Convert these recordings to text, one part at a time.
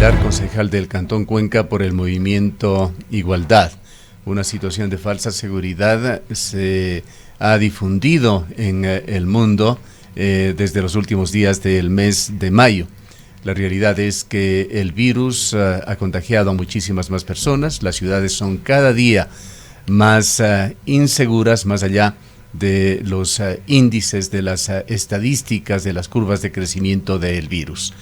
Aguilar, concejal del Cantón Cuenca por el movimiento Igualdad. Una situación de falsa seguridad se ha difundido en el mundo desde los últimos días del mes de mayo. La realidad es que el virus ha contagiado a muchísimas más personas. Las ciudades son cada día más inseguras, más allá de los índices, de las estadísticas, de las curvas de crecimiento del virus.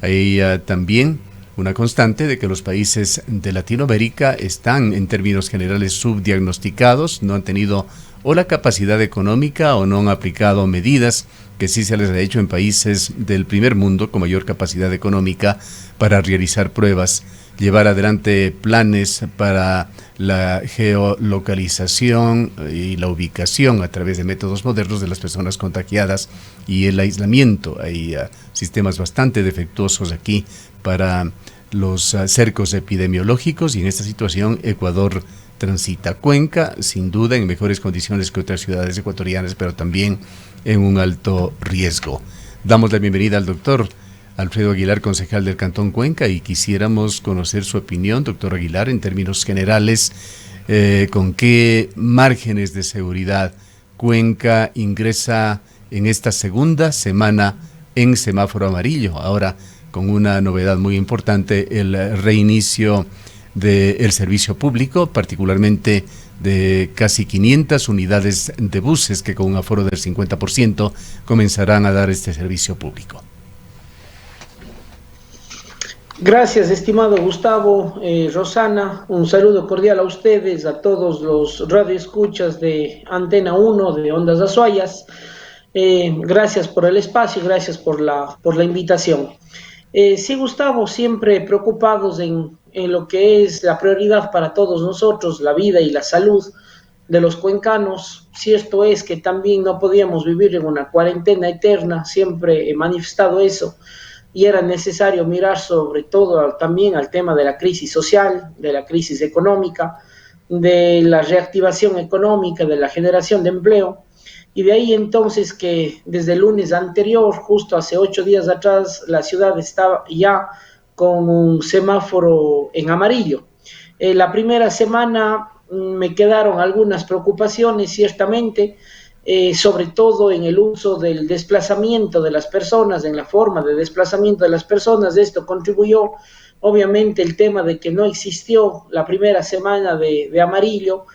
Hay también una constante de que los países de Latinoamérica están en términos generales subdiagnosticados, no han tenido o la capacidad económica o no han aplicado medidas que sí se les ha hecho en países del primer mundo con mayor capacidad económica para realizar pruebas, llevar adelante planes para la geolocalización y la ubicación a través de métodos modernos de las personas contagiadas y el aislamiento. Hay sistemas bastante defectuosos aquí para los cercos epidemiológicos y en esta situación Ecuador transita Cuenca, sin duda en mejores condiciones que otras ciudades ecuatorianas, pero también en un alto riesgo. Damos la bienvenida al doctor Alfredo Aguilar, concejal del Cantón Cuenca, y quisiéramos conocer su opinión, doctor Aguilar, en términos generales, con qué márgenes de seguridad Cuenca ingresa en esta segunda semana en semáforo amarillo, ahora con una novedad muy importante, el reinicio del servicio público, particularmente de casi 500 unidades de buses que con un aforo del 50% comenzarán a dar este servicio público. Gracias, estimado Gustavo, Rosana, un saludo cordial a ustedes, a todos los radioescuchas de Antena 1 de Ondas Azuayas. Gracias por el espacio, gracias por la invitación. Sí, Gustavo, siempre preocupados en lo que es la prioridad para todos nosotros, la vida y la salud de los cuencanos. Cierto es que también no podíamos vivir en una cuarentena eterna, siempre he manifestado eso, y era necesario mirar sobre todo también al tema de la crisis social, de la crisis económica, de la reactivación económica, de la generación de empleo. Y de ahí entonces que desde el lunes anterior, justo hace 8 días atrás, la ciudad estaba ya con un semáforo en amarillo. La primera semana me quedaron algunas preocupaciones, ciertamente, sobre todo en el uso del desplazamiento de las personas, en la forma de desplazamiento de las personas. Esto contribuyó, obviamente, el tema de que no existió la primera semana de amarillo,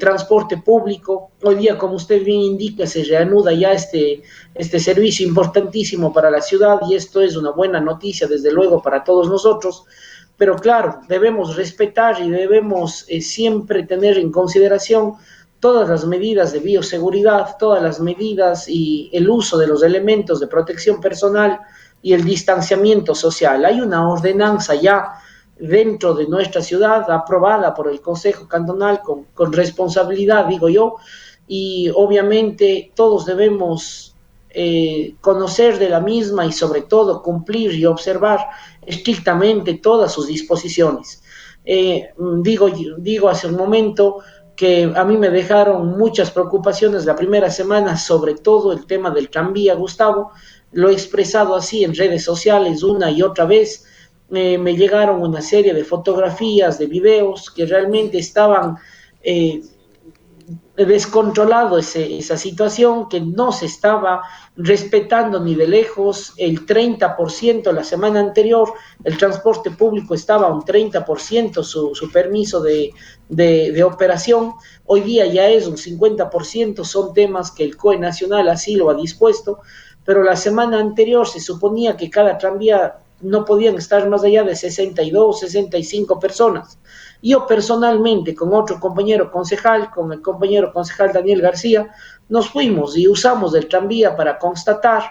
transporte público. Hoy día, como usted bien indica, se reanuda ya este servicio importantísimo para la ciudad y esto es una buena noticia, desde luego, para todos nosotros. Pero claro, debemos respetar y debemos siempre tener en consideración todas las medidas de bioseguridad, todas las medidas y el uso de los elementos de protección personal y el distanciamiento social. Hay una ordenanza ya dentro de nuestra ciudad, aprobada por el Consejo Cantonal con responsabilidad, digo yo, y obviamente todos debemos conocer de la misma y sobre todo cumplir y observar estrictamente todas sus disposiciones. Digo hace un momento que a mí me dejaron muchas preocupaciones la primera semana, sobre todo el tema del tranvía, Gustavo. Lo he expresado así en redes sociales una y otra vez. Me llegaron una serie de fotografías, de videos que realmente estaban descontrolado esa situación, que no se estaba respetando ni de lejos. El 30% la semana anterior, el transporte público estaba a un 30% su permiso de operación. Hoy día ya es un 50%, son temas que el COE Nacional así lo ha dispuesto, pero la semana anterior se suponía que cada tranvía no podían estar más allá de 62, 65 personas. Yo personalmente, con otro compañero concejal, con el compañero concejal Daniel García, nos fuimos y usamos el tranvía para constatar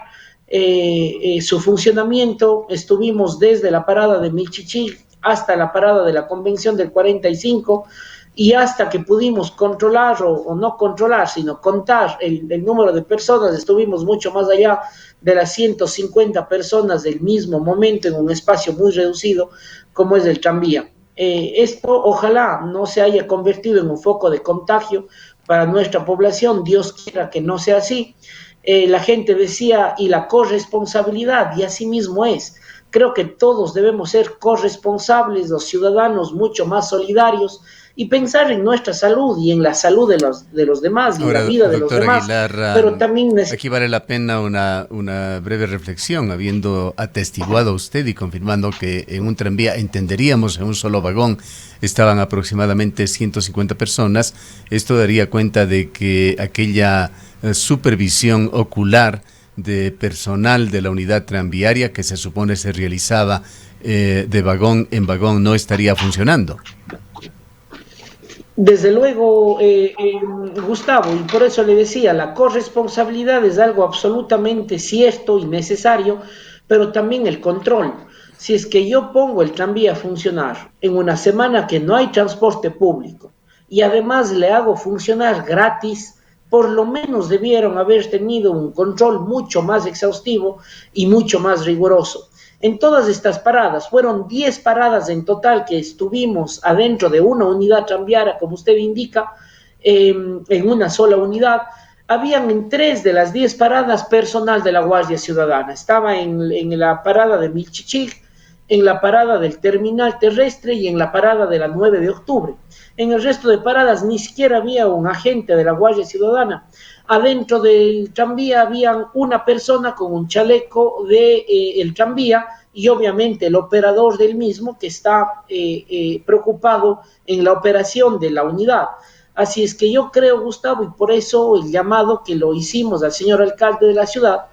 su funcionamiento. Estuvimos desde la parada de Milchichil hasta la parada de la Convención del 45 y hasta que pudimos controlar o no controlar, sino contar el número de personas, estuvimos mucho más allá de las 150 personas del mismo momento en un espacio muy reducido como es el tranvía. Esto ojalá no se haya convertido en un foco de contagio para nuestra población, Dios quiera que no sea así. La gente decía, y la corresponsabilidad, y así mismo es, Creo que todos debemos ser corresponsables, los ciudadanos mucho más solidarios y pensar en nuestra salud y en la salud de los demás y en la Ahora, vida de los doctor demás, Aguilar, pero también aquí vale la pena una breve reflexión, habiendo atestiguado usted y confirmando que en un tranvía, entenderíamos, en un solo vagón estaban aproximadamente 150 personas. Esto daría cuenta de que aquella supervisión ocular de personal de la unidad tranviaria que se supone se realizaba de vagón en vagón no estaría funcionando. Desde luego, Gustavo, y por eso le decía, la corresponsabilidad es algo absolutamente cierto y necesario, pero también el control. Si es que yo pongo el tranvía a funcionar en una semana que no hay transporte público y además le hago funcionar gratis, por lo menos debieron haber tenido un control mucho más exhaustivo y mucho más riguroso. En todas estas paradas, fueron 10 paradas en total que estuvimos adentro de una unidad tranviaria, como usted indica, en una sola unidad. Habían en 3 de las 10 paradas personal de la Guardia Ciudadana. Estaba en la parada de Milchichig, en la parada del terminal terrestre y en la parada de la 9 de octubre. En el resto de paradas ni siquiera había un agente de la Guardia Ciudadana. Adentro del tranvía había una persona con un chaleco de el tranvía y obviamente el operador del mismo que está preocupado en la operación de la unidad. Así es que yo creo, Gustavo, y por eso el llamado que lo hicimos al señor alcalde de la ciudad,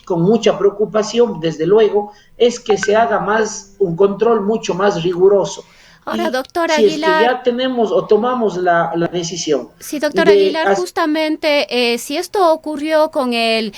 con mucha preocupación, desde luego, es que se haga más un control mucho más riguroso. Ahora, Y doctor si es que Aguilar, ya tenemos o tomamos la decisión sí, doctor de... Aguilar, justamente si esto ocurrió con el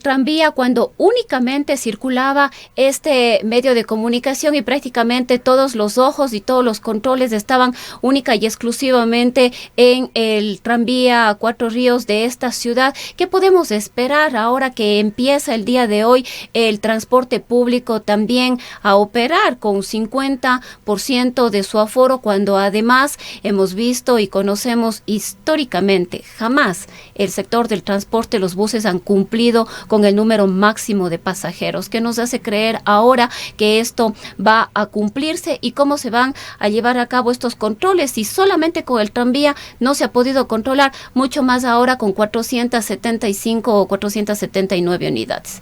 tranvía cuando únicamente circulaba este medio de comunicación y prácticamente todos los ojos y todos los controles estaban única y exclusivamente en el tranvía Cuatro Ríos de esta ciudad, ¿qué podemos esperar ahora que empieza el día de hoy el transporte público también a operar con 50% de su aforo, cuando además hemos visto y conocemos históricamente jamás el sector del transporte, los buses han cumplido con el número máximo de pasajeros? ¿Qué nos hace creer ahora que esto va a cumplirse y cómo se van a llevar a cabo estos controles? Si solamente con el tranvía no se ha podido controlar, mucho más ahora con 475 o 479 unidades.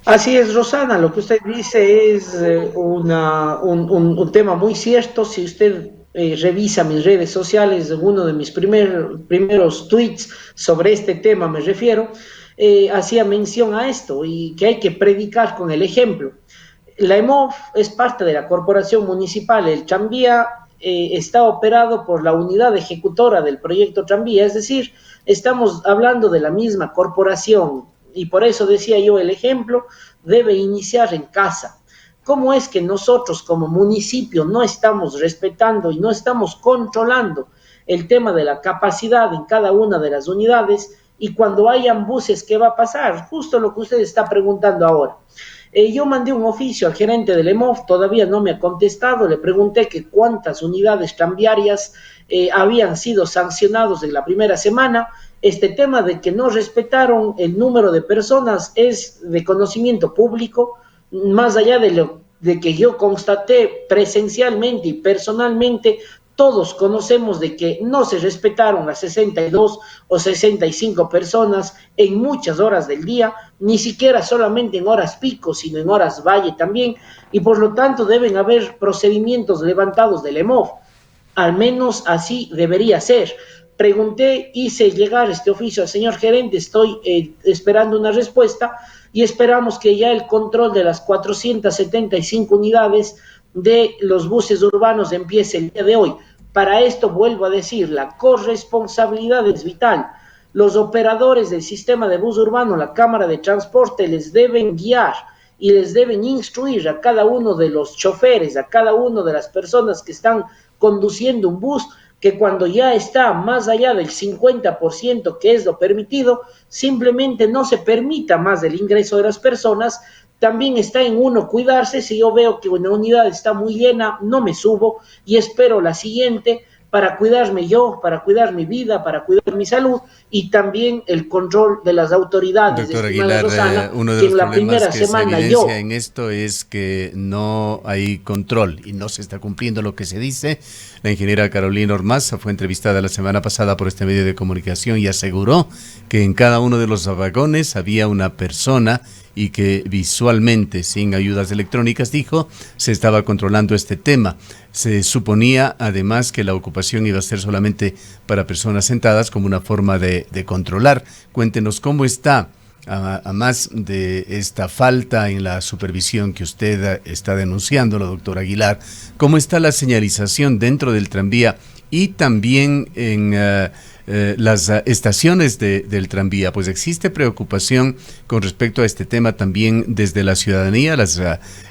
Así es, Rosana, lo que usted dice es un tema muy cierto. Si usted revisa mis redes sociales, uno de mis primeros tweets sobre este tema me refiero, hacía mención a esto y que hay que predicar con el ejemplo. La EMOF es parte de la corporación municipal, el tranvía está operado por la unidad ejecutora del proyecto tranvía, es decir, estamos hablando de la misma corporación y por eso decía yo, el ejemplo debe iniciar en casa. ¿Cómo es que nosotros como municipio no estamos respetando y no estamos controlando el tema de la capacidad en cada una de las unidades? Y cuando hayan buses, ¿qué va a pasar? Justo lo que usted está preguntando ahora. Yo mandé un oficio al gerente del EMOF, todavía no me ha contestado, le pregunté que cuántas unidades tranviarias habían sido sancionados en la primera semana. Este tema de que no respetaron el número de personas es de conocimiento público, más allá de que yo constaté presencialmente y personalmente. Todos conocemos de que no se respetaron las 62 o 65 personas en muchas horas del día, ni siquiera solamente en horas pico, sino en horas valle también, y por lo tanto deben haber procedimientos levantados del EMOF. Al menos así debería ser. Pregunté, hice llegar este oficio al señor gerente, estoy esperando una respuesta y esperamos que ya el control de las 475 unidades de los buses urbanos empiece el día de hoy. Para esto, vuelvo a decir, la corresponsabilidad es vital. Los operadores del sistema de bus urbano, la Cámara de Transporte, les deben guiar y les deben instruir a cada uno de los choferes, a cada una de las personas que están conduciendo un bus, que cuando ya está más allá del 50% que es lo permitido, simplemente no se permita más el ingreso de las personas. También está en uno cuidarse. Si yo veo que una unidad está muy llena, no me subo y espero la siguiente, para cuidarme yo, para cuidar mi vida, para cuidar mi salud y también el control de las autoridades. Doctor Aguilar, uno de los problemas que se evidencia en esto es que no hay control y no se está cumpliendo lo que se dice. La ingeniera Carolina Ormaza fue entrevistada la semana pasada por este medio de comunicación y aseguró que en cada uno de los vagones había una persona y que visualmente, sin ayudas electrónicas, dijo, se estaba controlando este tema. Se suponía además que la ocupación iba a ser solamente para personas sentadas como una forma de controlar. Cuéntenos cómo está, a más de esta falta en la supervisión que usted está denunciando, la doctora Aguilar, cómo está la señalización dentro del tranvía y también en las estaciones del tranvía. Pues existe preocupación con respecto a este tema también desde la ciudadanía, las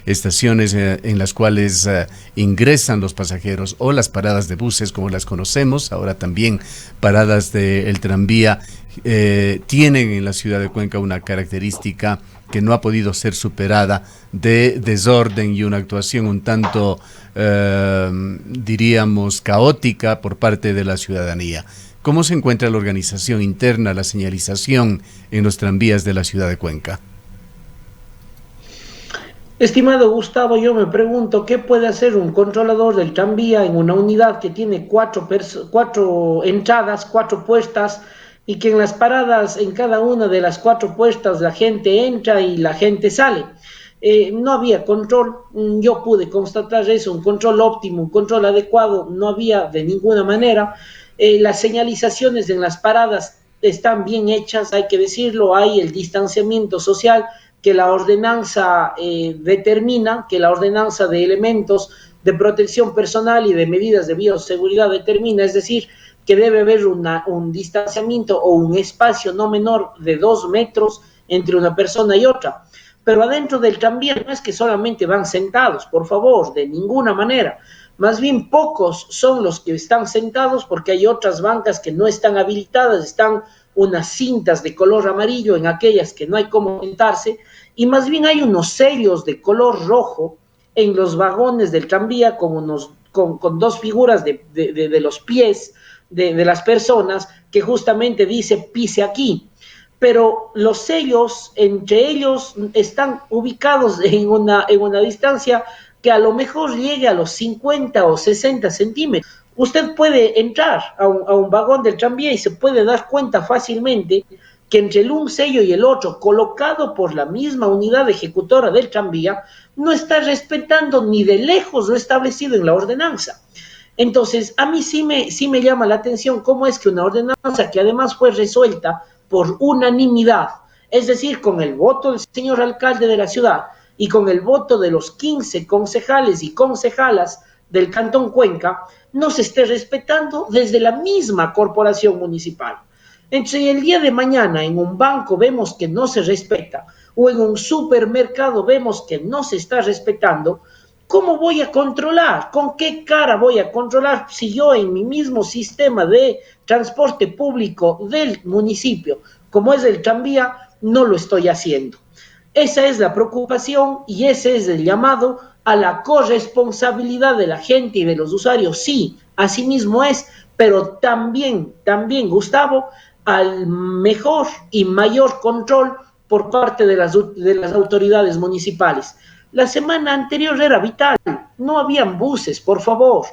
estaciones en las cuales ingresan los pasajeros o las paradas de buses como las conocemos, ahora también paradas del tranvía, tienen en la ciudad de Cuenca una característica que no ha podido ser superada de desorden y una actuación un tanto, diríamos, caótica por parte de la ciudadanía. ¿Cómo se encuentra la organización interna, la señalización en los tranvías de la ciudad de Cuenca? Estimado Gustavo, yo me pregunto qué puede hacer un controlador del tranvía en una unidad que tiene cuatro entradas, 4 puestas, y que en las paradas, en cada una de las 4 puestas, la gente entra y la gente sale. No había control, yo pude constatar eso, un control óptimo, un control adecuado, no había de ninguna manera. Las señalizaciones en las paradas están bien hechas, hay que decirlo, hay el distanciamiento social que la ordenanza determina, que la ordenanza de elementos de protección personal y de medidas de bioseguridad determina, es decir, que debe haber un distanciamiento o un espacio no menor de 2 metros entre una persona y otra. Pero adentro del tranvía no es que solamente van sentados, por favor, de ninguna manera. Más bien pocos son los que están sentados porque hay otras bancas que no están habilitadas, están unas cintas de color amarillo en aquellas que no hay cómo sentarse, y más bien hay unos sellos de color rojo en los vagones del tranvía con 2 figuras de los pies de las personas que justamente dice pise aquí. Pero los sellos entre ellos están ubicados en una distancia que a lo mejor llegue a los 50 o 60 centímetros. Usted puede entrar a un vagón del tranvía y se puede dar cuenta fácilmente que entre un sello y el otro, colocado por la misma unidad ejecutora del tranvía, no está respetando ni de lejos lo establecido en la ordenanza. Entonces, a mí sí me llama la atención cómo es que una ordenanza que además fue resuelta por unanimidad, es decir, con el voto del señor alcalde de la ciudad y con el voto de los 15 concejales y concejalas del Cantón Cuenca, no se esté respetando desde la misma corporación municipal. Entonces, el día de mañana en un banco vemos que no se respeta o en un supermercado vemos que no se está respetando, ¿cómo voy a controlar? ¿Con qué cara voy a controlar si yo en mi mismo sistema de transporte público del municipio, como es el tranvía, no lo estoy haciendo? Esa es la preocupación y ese es el llamado a la corresponsabilidad de la gente y de los usuarios. Sí, así mismo es, pero también, Gustavo, al mejor y mayor control por parte de las autoridades municipales. La semana anterior era vital, no habían buses, por favor,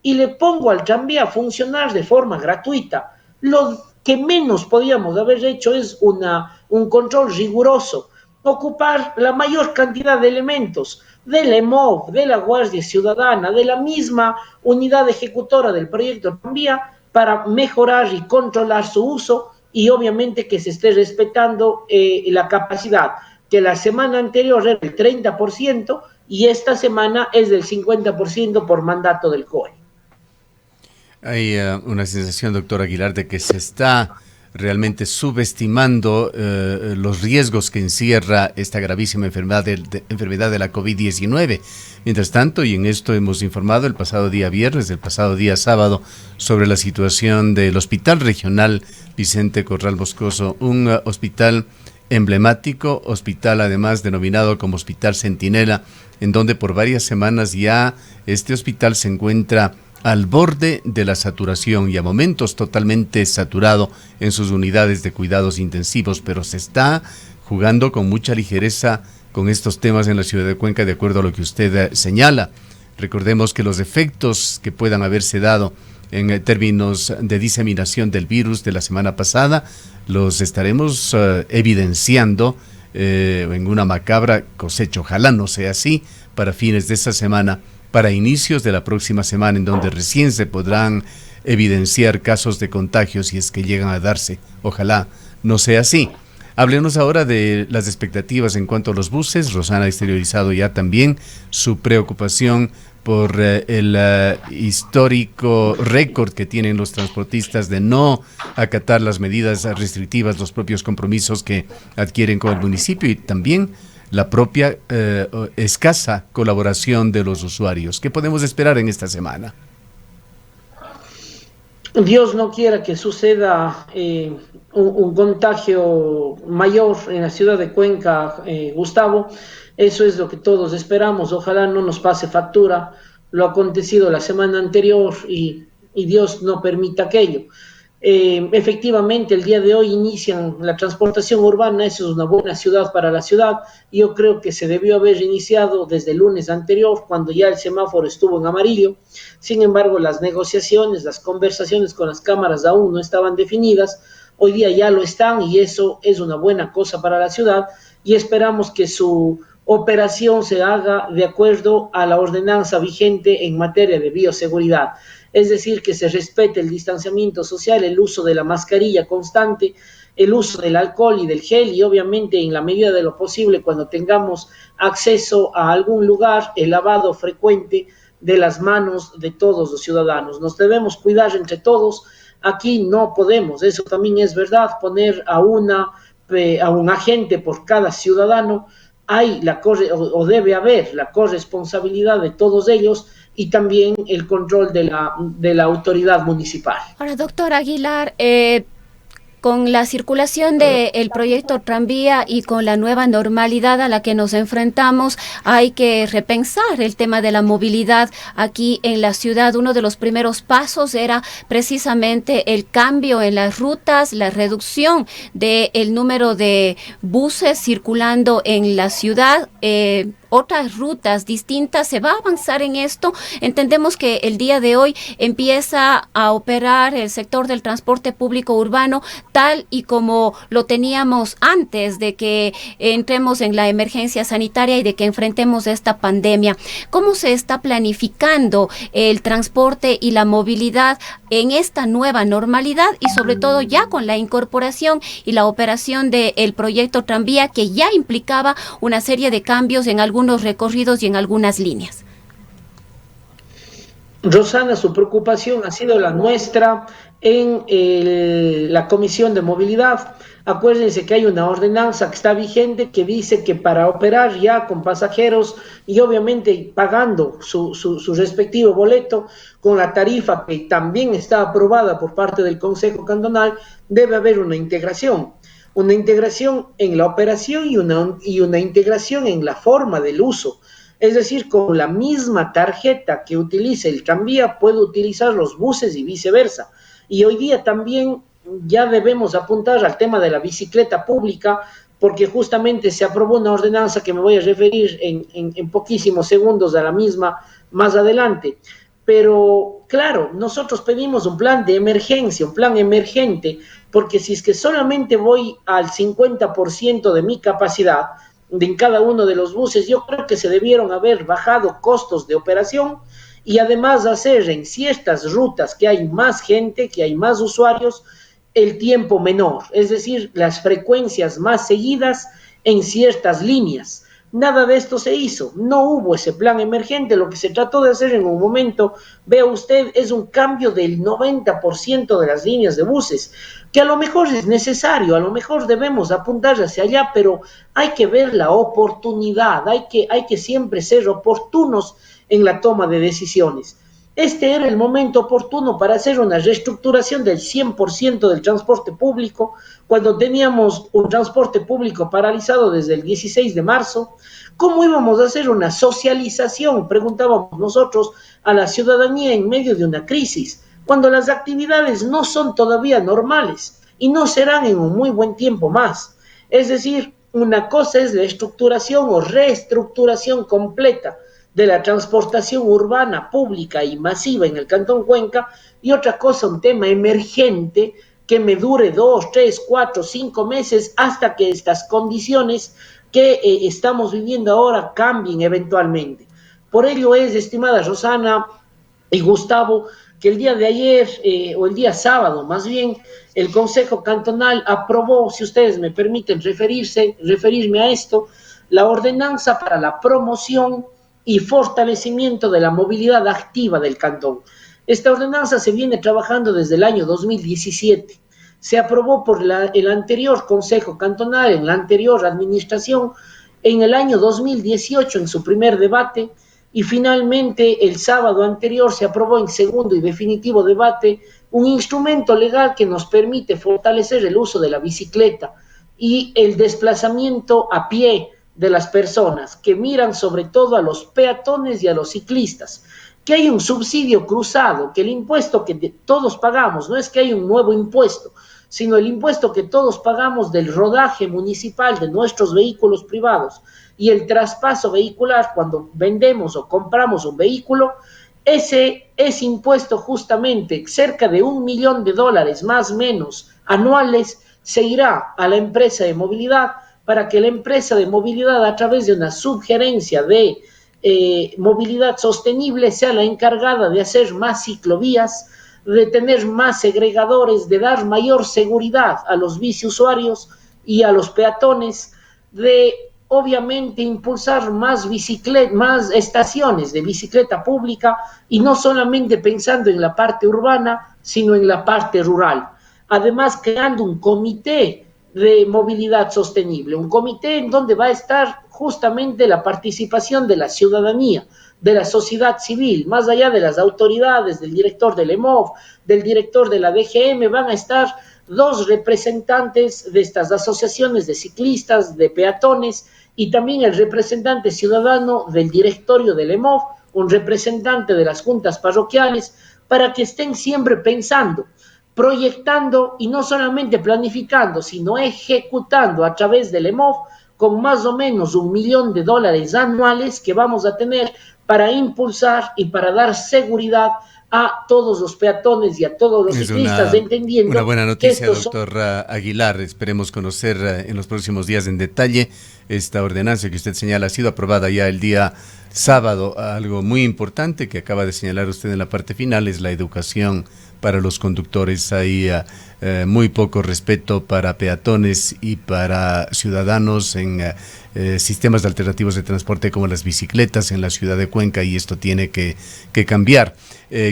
y le pongo al tranvía a funcionar de forma gratuita. Lo que menos podíamos haber hecho es un control riguroso, ocupar la mayor cantidad de elementos del EMOV, de la Guardia Ciudadana, de la misma unidad ejecutora del proyecto tranvía para mejorar y controlar su uso y obviamente que se esté respetando la capacidad, que la semana anterior era del 30% y esta semana es del 50% por mandato del COE. Hay una sensación, doctor Aguilar, de que se está realmente subestimando los riesgos que encierra esta gravísima enfermedad de la COVID-19. Mientras tanto, y en esto hemos informado el pasado día viernes, el pasado día sábado, sobre la situación del Hospital Regional Vicente Corral Moscoso, un hospital emblemático, hospital además denominado como Hospital Centinela, en donde por varias semanas ya este hospital se encuentra al borde de la saturación y a momentos totalmente saturado en sus unidades de cuidados intensivos, pero se está jugando con mucha ligereza con estos temas en la ciudad de Cuenca, de acuerdo a lo que usted señala. Recordemos que los efectos que puedan haberse dado en términos de diseminación del virus de la semana pasada los estaremos evidenciando en una macabra cosecha. Ojalá no sea así para fines de esta semana, para inicios de la próxima semana, en donde recién se podrán evidenciar casos de contagio si es que llegan a darse. Ojalá no sea así. Háblenos ahora de las expectativas en cuanto a los buses. Rosana ha exteriorizado ya también su preocupación por el histórico récord que tienen los transportistas de no acatar las medidas restrictivas, los propios compromisos que adquieren con el municipio y también la propia escasa colaboración de los usuarios. ¿Qué podemos esperar en esta semana? Dios no quiera que suceda un contagio mayor en la ciudad de Cuenca, Gustavo. Eso es lo que todos esperamos. Ojalá no nos pase factura lo acontecido la semana anterior y Dios no permita aquello. Efectivamente, el día de hoy inician la transportación urbana. Eso es una buena ciudad para la ciudad. Yo creo que se debió haber iniciado desde el lunes anterior, cuando ya el semáforo estuvo en amarillo. Sin embargo, las negociaciones, las conversaciones con las cámaras aún no estaban definidas. Hoy día ya lo están y eso es una buena cosa para la ciudad y esperamos que su operación se haga de acuerdo a la ordenanza vigente en materia de bioseguridad. Es decir, que se respete el distanciamiento social, el uso de la mascarilla constante, el uso del alcohol y del gel y obviamente en la medida de lo posible cuando tengamos acceso a algún lugar, el lavado frecuente de las manos de todos los ciudadanos. Nos debemos cuidar entre todos. Aquí no podemos, eso también es verdad, poner a un agente por cada ciudadano. Hay debe haber la corresponsabilidad de todos ellos y también el control de la autoridad municipal. Ahora, doctor Aguilar, con la circulación del proyecto Tranvía y con la nueva normalidad a la que nos enfrentamos, hay que repensar el tema de la movilidad aquí en la ciudad. Uno de los primeros pasos era precisamente el cambio en las rutas, la reducción del número de buses circulando en la ciudad. Otras rutas distintas, se va a avanzar en esto. Entendemos que el día de hoy empieza a operar el sector del transporte público urbano tal y como lo teníamos antes de que entremos en la emergencia sanitaria y de que enfrentemos esta pandemia. ¿Cómo se está planificando el transporte y la movilidad en esta nueva normalidad y sobre todo ya con la incorporación y la operación del proyecto Tranvía, que ya implicaba una serie de cambios en algunos recorridos y en algunas líneas? Rosana, su preocupación ha sido la nuestra en la Comisión de Movilidad. Acuérdense que hay una ordenanza que está vigente que dice que para operar ya con pasajeros y obviamente pagando su respectivo boleto con la tarifa que también está aprobada por parte del Consejo Cantonal, debe haber una integración en la operación y una integración en la forma del uso. Es decir, con la misma tarjeta que utiliza el tranvía, puede utilizar los buses y viceversa. Y hoy día también ya debemos apuntar al tema de la bicicleta pública, porque justamente se aprobó una ordenanza que me voy a referir en poquísimos segundos a la misma más adelante. Pero claro, nosotros pedimos un plan de emergencia, un plan emergente, porque si es que solamente voy al 50% de mi capacidad en cada uno de los buses, yo creo que se debieron haber bajado costos de operación y además hacer en ciertas rutas que hay más gente, que hay más usuarios, el tiempo menor, es decir, las frecuencias más seguidas en ciertas líneas. Nada de esto se hizo, no hubo ese plan emergente. Lo que se trató de hacer en un momento, vea usted, es un cambio del 90% de las líneas de buses, que a lo mejor es necesario, a lo mejor debemos apuntar hacia allá, pero hay que ver la oportunidad, hay que siempre ser oportunos en la toma de decisiones. Este era el momento oportuno para hacer una reestructuración del 100% del transporte público, cuando teníamos un transporte público paralizado desde el 16 de marzo. ¿Cómo íbamos a hacer una socialización, preguntábamos nosotros, a la ciudadanía en medio de una crisis, cuando las actividades no son todavía normales y no serán en un muy buen tiempo más? Es decir, una cosa es la estructuración o reestructuración completa de la transportación urbana, pública y masiva en el Cantón Cuenca, y otra cosa, un tema emergente que me dure 2, 3, 4, 5 meses hasta que estas condiciones que estamos viviendo ahora cambien eventualmente. Por ello es, estimada Rosana y Gustavo, que el día de ayer, o el día sábado más bien, el Consejo Cantonal aprobó, si ustedes me permiten referirme a esto, la ordenanza para la promoción y fortalecimiento de la movilidad activa del cantón. Esta ordenanza se viene trabajando desde el año 2017. Se aprobó por el anterior Consejo Cantonal, en la anterior administración, en el año 2018 en su primer debate, y finalmente el sábado anterior se aprobó en segundo y definitivo debate un instrumento legal que nos permite fortalecer el uso de la bicicleta y el desplazamiento a pie de las personas, que miran sobre todo a los peatones y a los ciclistas, que hay un subsidio cruzado, que el impuesto que todos pagamos, no es que hay un nuevo impuesto, sino el impuesto que todos pagamos del rodaje municipal de nuestros vehículos privados y el traspaso vehicular cuando vendemos o compramos un vehículo. Ese impuesto, justamente cerca de $1 millón más o menos anuales, se irá a la empresa de movilidad, para que la empresa de movilidad, a través de una subgerencia de movilidad sostenible, sea la encargada de hacer más ciclovías, de tener más segregadores, de dar mayor seguridad a los biciusuarios y a los peatones, de obviamente impulsar más estaciones de bicicleta pública, y no solamente pensando en la parte urbana, sino en la parte rural. Además, creando un comité de movilidad sostenible, un comité en donde va a estar justamente la participación de la ciudadanía, de la sociedad civil, más allá de las autoridades, del director del EMOV, del director de la DGM, van a estar 2 representantes de estas asociaciones de ciclistas, de peatones, y también el representante ciudadano del directorio del EMOV, un representante de las juntas parroquiales, para que estén siempre pensando, proyectando y no solamente planificando, sino ejecutando a través del EMOV, con más o menos $1 millón anuales que vamos a tener para impulsar y para dar seguridad a todos los peatones y a todos los ciclistas, entendiendo una buena noticia, doctor Aguilar. Esperemos conocer en los próximos días en detalle esta ordenanza que usted señala. Ha sido aprobada ya el día sábado. Algo muy importante que acaba de señalar usted en la parte final es la educación para los conductores. Hay muy poco respeto para peatones y para ciudadanos en sistemas alternativos de transporte como las bicicletas en la ciudad de Cuenca, y esto tiene que cambiar.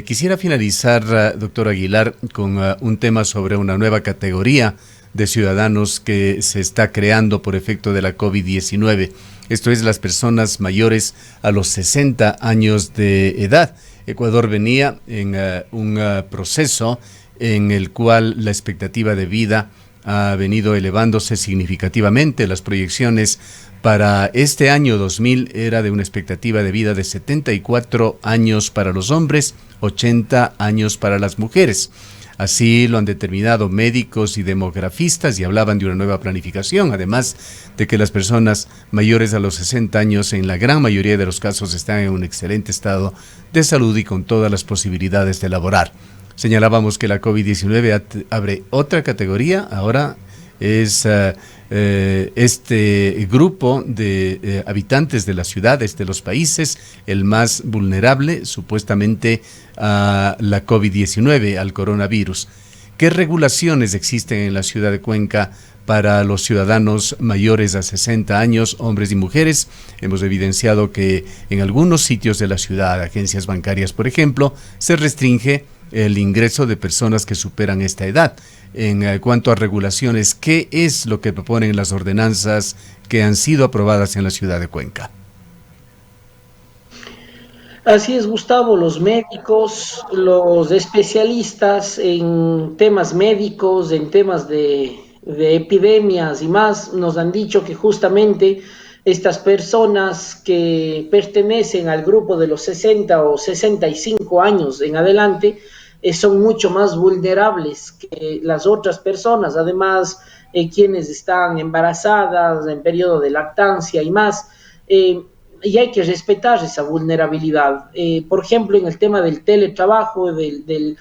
Quisiera finalizar, doctor Aguilar, con un tema sobre una nueva categoría de ciudadanos que se está creando por efecto de la COVID-19. Esto es las personas mayores a los 60 años de edad. Ecuador venía en un proceso en el cual la expectativa de vida ha venido elevándose significativamente. Las proyecciones para este año 2000 era de una expectativa de vida de 74 años para los hombres, 80 años para las mujeres. Así lo han determinado médicos y demografistas, y hablaban de una nueva planificación, además de que las personas mayores a los 60 años en la gran mayoría de los casos están en un excelente estado de salud y con todas las posibilidades de laborar. Señalábamos que la COVID-19 abre otra categoría, ahora es este grupo de habitantes de las ciudades, de los países, el más vulnerable supuestamente a la COVID-19, al coronavirus. ¿Qué regulaciones existen en la ciudad de Cuenca para los ciudadanos mayores a 60 años, hombres y mujeres? Hemos evidenciado que en algunos sitios de la ciudad, agencias bancarias por ejemplo, se restringe el ingreso de personas que superan esta edad. En cuanto a regulaciones, ¿qué es lo que proponen las ordenanzas que han sido aprobadas en la ciudad de Cuenca? Así es, Gustavo, los médicos, los especialistas en temas médicos, en temas de epidemias y más, nos han dicho que justamente estas personas que pertenecen al grupo de los 60 o 65 años en adelante son mucho más vulnerables que las otras personas. Además, quienes están embarazadas en periodo de lactancia y más. Y hay que respetar esa vulnerabilidad. Por ejemplo, en el tema del teletrabajo, de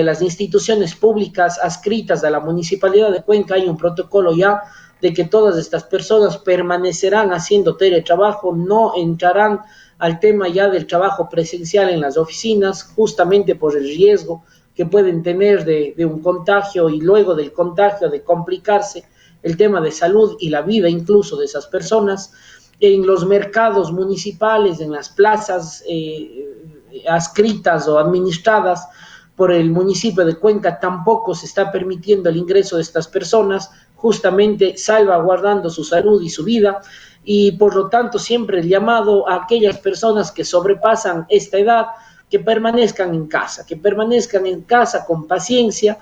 las instituciones públicas adscritas a la Municipalidad de Cuenca, hay un protocolo ya de que todas estas personas permanecerán haciendo teletrabajo, no entrarán al tema ya del trabajo presencial en las oficinas, justamente por el riesgo que pueden tener de un contagio y luego del contagio de complicarse el tema de salud y la vida incluso de esas personas. En los mercados municipales, en las plazas adscritas o administradas por el municipio de Cuenca, tampoco se está permitiendo el ingreso de estas personas, justamente salvaguardando su salud y su vida, y por lo tanto siempre el llamado a aquellas personas que sobrepasan esta edad, que permanezcan en casa con paciencia,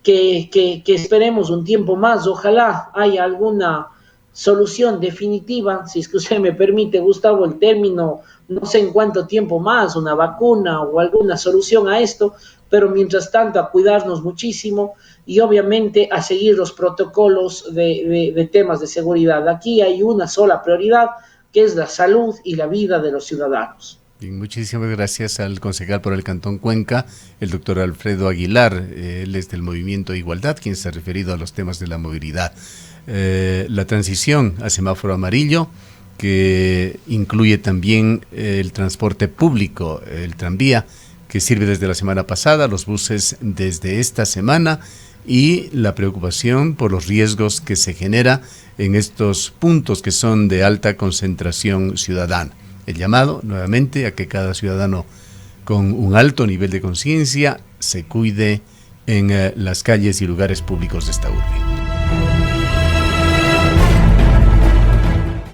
que esperemos un tiempo más, ojalá haya alguna solución definitiva, si es que usted me permite, Gustavo, el término, no sé en cuánto tiempo más, una vacuna o alguna solución a esto, pero mientras tanto a cuidarnos muchísimo y obviamente a seguir los protocolos de temas de seguridad. Aquí hay una sola prioridad, que es la salud y la vida de los ciudadanos. Bien, muchísimas gracias al concejal por el Cantón Cuenca, el doctor Alfredo Aguilar. Él es del Movimiento Igualdad, quien se ha referido a los temas de la movilidad. La transición a semáforo amarillo, que incluye también el transporte público, el tranvía, que sirve desde la semana pasada, los buses desde esta semana, y la preocupación por los riesgos que se genera en estos puntos que son de alta concentración ciudadana. El llamado nuevamente a que cada ciudadano con un alto nivel de conciencia se cuide en las calles y lugares públicos de esta urbe.